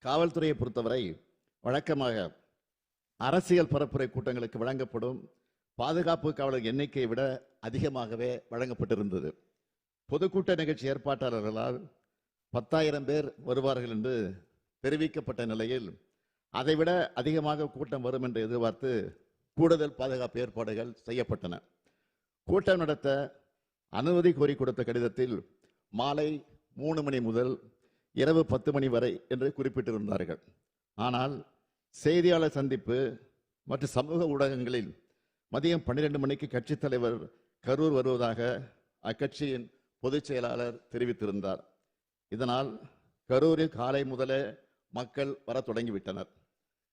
காவல்துறையை பொறுத்தவரை வழக்கமாக அரசியல் பரப்புரை கூட்டங்களுக்கு வழங்கப்படும் பாதுகாப்பு காவலர் எண்ணிக்கையை விட அதிகமாகவே வழங்கப்பட்டிருந்தது. பொதுக்கூட்ட நிகழ்ச்சி ஏற்பாட்டாளர்களால் 10,000 பேர் வருவார்கள் என்று தெரிவிக்கப்பட்ட நிலையில் அதைவிட அதிகமாக கூட்டம் வரும் என்று எதிர்பார்த்து கூடுதல் பாதுகாப்பு ஏற்பாடுகள் செய்யப்பட்டன. கூட்டம் நடத்த அனுமதி கோரி கொடுத்த கடிதத்தில் மாலை 3 மணி முதல் இரவு 10 மணி வரை என்று குறிப்பிட்டிருந்தார்கள். ஆனால் செய்தியாளர் சந்திப்பு மற்றும் சமூக ஊடகங்களில் மதியம் 12 மணிக்கு கட்சித் தலைவர் கரூர் வருவதாக அக்கட்சியின் பொதுச் செயலாளர் தெரிவித்திருந்தார். இதனால் கரூரில் காலை முதலே மக்கள் வர தொடங்கிவிட்டனர்.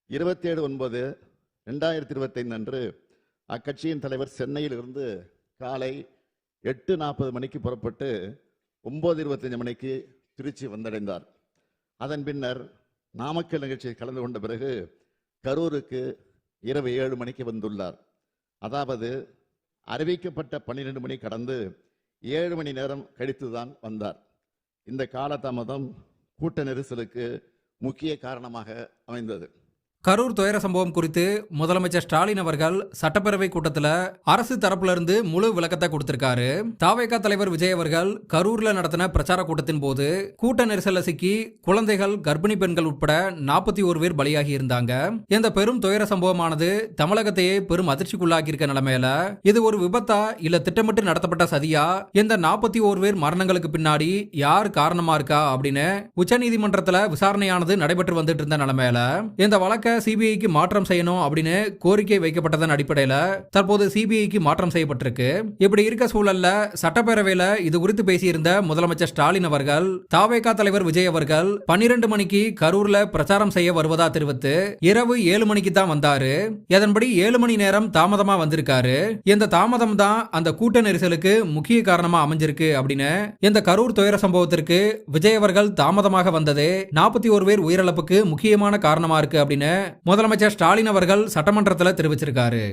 27/9/2025 அன்று அக்கட்சியின் தலைவர் சென்னையில் இருந்து காலை 8:40 மணிக்கு புறப்பட்டு 9:25 மணிக்கு திருச்சி வந்தடைந்தார். அதன் பின்னர் நாமக்கல் நிகழ்ச்சியில் கலந்து கொண்ட பிறகு கரூருக்கு இரவு 7 மணிக்கு வந்துள்ளார். அதாவது அறிவிக்கப்பட்ட 12 மணி கடந்து 7 மணி நேரம் கழித்துதான் வந்தார். இந்த காலதாமதம் கூட்ட நெரிசலுக்கு முக்கிய காரணமாக அமைந்தது. கரூர் துயர சம்பவம் குறித்து முதலமைச்சர் ஸ்டாலின் அவர்கள் சட்டப்பேரவை கூட்டத்தில் அரசு தரப்புல இருந்து முழு விளக்கத்தை கொடுத்திருக்காரு. தாவேகா தலைவர் விஜய் அவர்கள் கரூர்ல நடத்தின பிரச்சார கூட்டத்தின் போது கூட்ட நெரிசல்ல சிக்கி குழந்தைகள், கர்ப்பிணி பெண்கள் உட்பட 41 பேர் பலியாகி இருந்தாங்க. இந்த பெரும் துயர சம்பவமானது தமிழகத்தையே பெரும் அதிர்ச்சிக்குள்ளாக்கி இருக்க நிலைமையில இது ஒரு விபத்தா இல்ல திட்டமிட்டு நடத்தப்பட்ட சதியா, இந்த 41 பேர் மரணங்களுக்கு பின்னாடி யார் காரணமா இருக்கா அப்படின்னு உச்சநீதிமன்றத்துல விசாரணையானது நடைபெற்று வந்துட்டு இருந்த நிலைமையில இந்த வழக்க சிபிஐக்கு மாற்றம் செய்யணும் அப்படின்னு கோரிக்கை வைக்கப்பட்டதன் அடிப்படையில் தற்போது சிபிஐக்கு மாற்றம் செய்யப்பட்டிருக்கு. இப்படி இருக்க சூழல்ல சட்டப்பேரவையில இது குறித்து பேசியிருந்த முதலமைச்சர் ஸ்டாலின் அவர்கள் தாவேகா தலைவர் விஜய் அவர்கள் 12 மணிக்கு கரூர்ல பிரச்சாரம் செய்ய வருவதா தெரிவித்து இரவு 7 மணிக்கு தான் வந்தாரு. அதன்படி 7 மணி நேரம் தாமதமா வந்திருக்காரு. இந்த தாமதம் தான் அந்த கூட்ட நெரிசலுக்கு முக்கிய காரணமா அமைஞ்சிருக்கு அப்படின்னு இந்த கரூர் துயர சம்பவத்திற்கு விஜய் அவர்கள் தாமதமாக வந்ததே 41 பேர் உயிரிழப்புக்கு முக்கியமான காரணமா இருக்கு அப்படின்னு முதலமைச்சர் ஸ்டாலின் அவர்கள் சட்டமன்றத்தில் தெரிவிச்சிருக்காரு.